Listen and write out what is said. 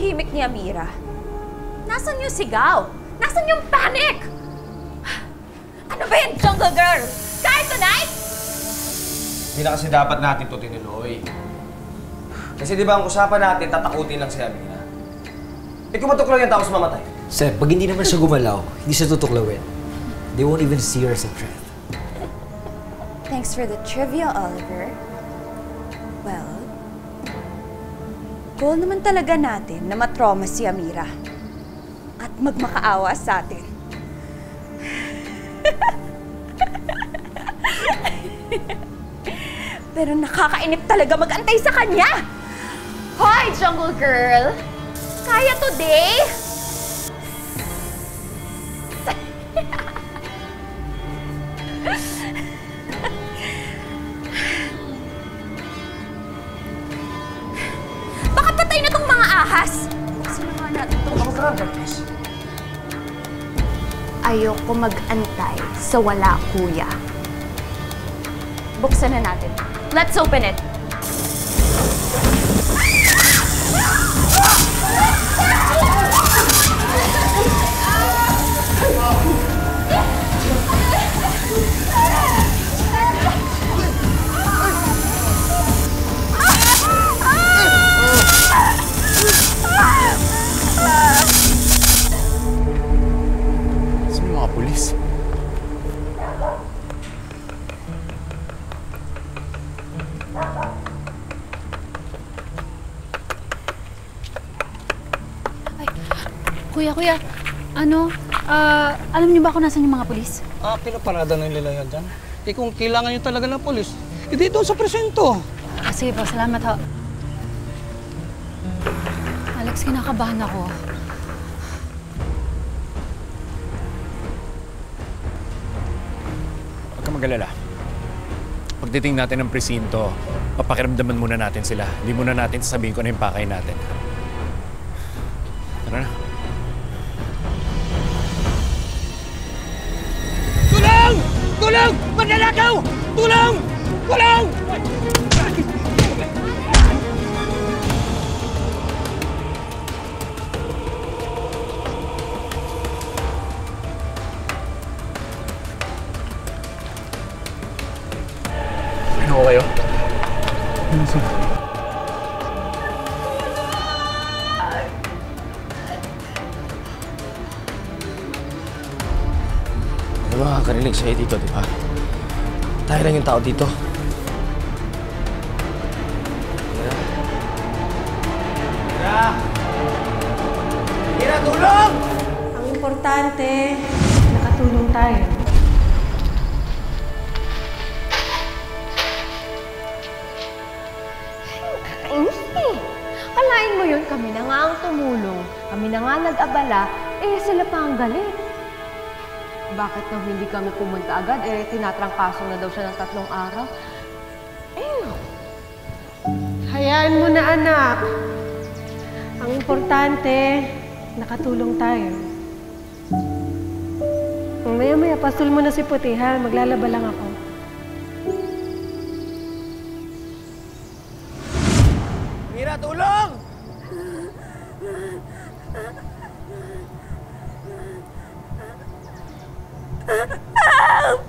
pagkatahimik ni Amira? Nasaan yung sigaw? Nasaan yung panic? Ano ba yan, Jungle Girl? Sky tonight? Hindi na kasi dapat natin ito tinuloy. Kasi di ba ang usapan natin, tatakutin lang si Amira. Eh kung matuklaw yung tao sa mamatay. Sir, pag hindi naman siya gumalaw, hindi siya tutuklawin. They won't even see her as a threat. Thanks for the trivia, Oliver. Well, goal naman talaga natin na matrauma si Amira at magmakaawa sa atin. Pero nakakainip talaga mag-antay sa kanya! Hoy, Jungle Girl! Kaya today? Baka patay na tong mga ahas! Buksan na nga natin itong please. Ayoko mag-antay sa wala, kuya. Buksan na natin. Let's open it. Saan yung mga pulis? Kuya, alam niyo ba kung nasan yung mga polis? Pinaparada na nila yan dyan. Eh kung kailangan nyo talaga ng polis, hindi doon sa presinto. Sige po, salamat ho. Alex, kinakabahan ako. Huwag ka mag-alala. Pagdating natin ng presinto, papakiramdaman muna natin sila. Hindi muna natin sasabihin ko na yung pakay natin. Tara na. Tulong! Tulong! Magnanakaw! Tulong! Tulong! Ano ko kayo? Ano sir? May makakarinig sa'yo dito, di ba? Tayo lang yung tao dito. Mira, tulong! Ang importante, nakatulong tayo. Kalain mo yun, kami na nga ang tumulong. Kami na nga nag-abala, sila pa ang galit. Bakit nang hindi kami pumunta agad, tinatrangkaso na daw siya ng 3 araw? Hayaan mo na, anak. Ang importante, nakatulong tayo. Maya-maya, pastul mo na si Puti, ha? Maglalaba lang ako. Mira, tulong! Help!